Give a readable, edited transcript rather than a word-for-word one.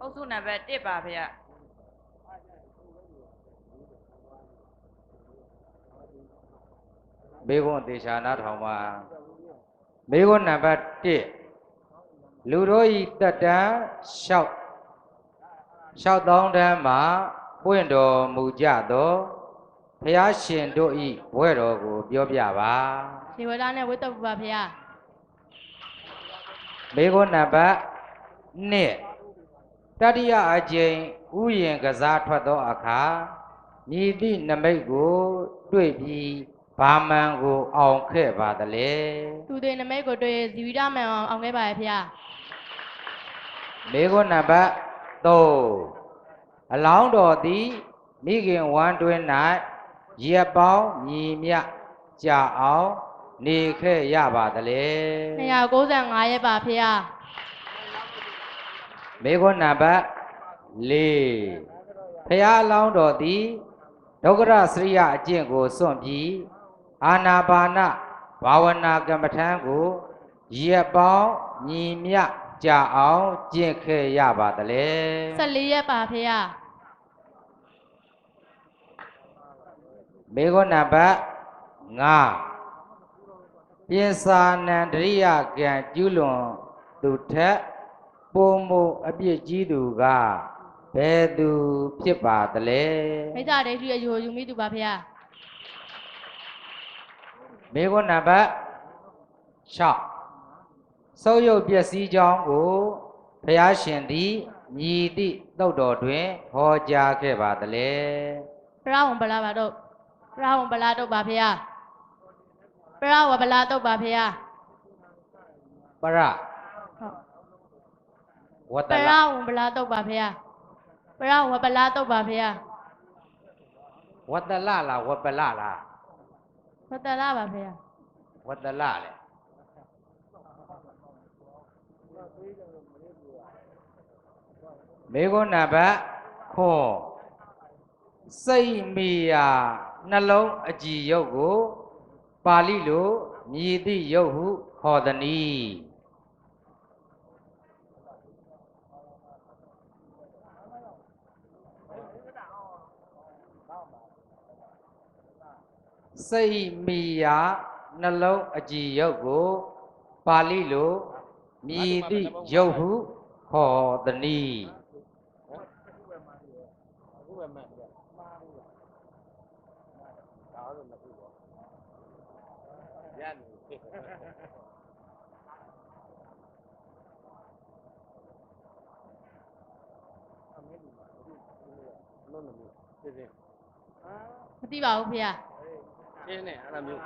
အုပ်စုနံပါတ်1ပါဗျမေခွန်းတေချာနာထောင်ပါမေခွန်းနံပါတ်1လူတို့ဤတက်တန်း6သောင်းတန်းမှာပွင့်တော်မူကြသောဘုရားရှင်တို့ဤဘွဲ့တော်ကိုပြောပြပါရှင်ဝဒနဲ့ဝိတ္တပူပါဗျာမေခွန်းနံပါတ်2တတိယအကြိမ်ဥယျင်ကစားထွက်သောအခါမြည်သည့်နမိတ်ကိုတွေ့ပြီးဘာမှန်ကိုအောင်ခဲ့ပါသလဲသူတွေနမိတ်ကိုတွေ့ဇီဝိတမန်အောင်ခဲ့ပါရဲ့ဗျာမေခွန်းနံပါတ်3အလောင်းတော်သည်မိခင်ဝမ်းတွင်၌ရက်ပေါင်းညီမြကြာအောင်နေခဲ့ရပါသလဲ295ရက်ပါဗျာမေခွန်းနံပါတ်4ဖျားအလောင်းတော်သည်ဒုက္ခရစရိယအကျင့်ကိုစွန့်ပြီးအာနာပါနဘာဝနာကမ္မထံကိုရက်ပေါင်းညီမြကြာအောင်ကျင့်ခဲ့ရပါသလဲ14ရက်ပါဗျာမေခွန်းနံပါတ်5ပြင်စာနန္ဒရိယကံကျူးလွန်သူထက်ပုံမအပြစ်ကြီးသူကဘယ်သူဖြစ်ပါသလဲမိစ္ဆာဒိဋ္ဌိအယူမိသူပါဗျာမေခွန်းနံပါတ်6ဆုပ်ယုပ်ပျက်စီးကြောင်းကိုဘုရားရှင်သည်မြည်သည့်သုတ်တော်တွင်ဟောကြားခဲ့ပါသလဲပရဝံပလာပါတော့ပရဝံပလာတော့ပါဗျာပရဝပလာတော့ပါဗျာပရဝတ္တလပရဝံပလာတော့ပါဗျာပရဝပလာတော့ပါဗျာဝတ္တလလားဝပလလားဝတ္တလပါဗျာဝတ္တလလေမေခွန်းနံပါတ်9စိတ်မီယာနှလုံးအကြည်ယုတ်ကိုပါဠိလိုမြည်သည့်ယုတ်ဟုခေါ်သနည်းစိတ်မီယာနှလုံးအကြည်ယုတ်ကိုပါဠိလိုမြည်သည့်ယုတ်ဟုခေါ်သနည်းမသိပါဘူးဗျာရှင်းနေအဲ့လိုမျိုး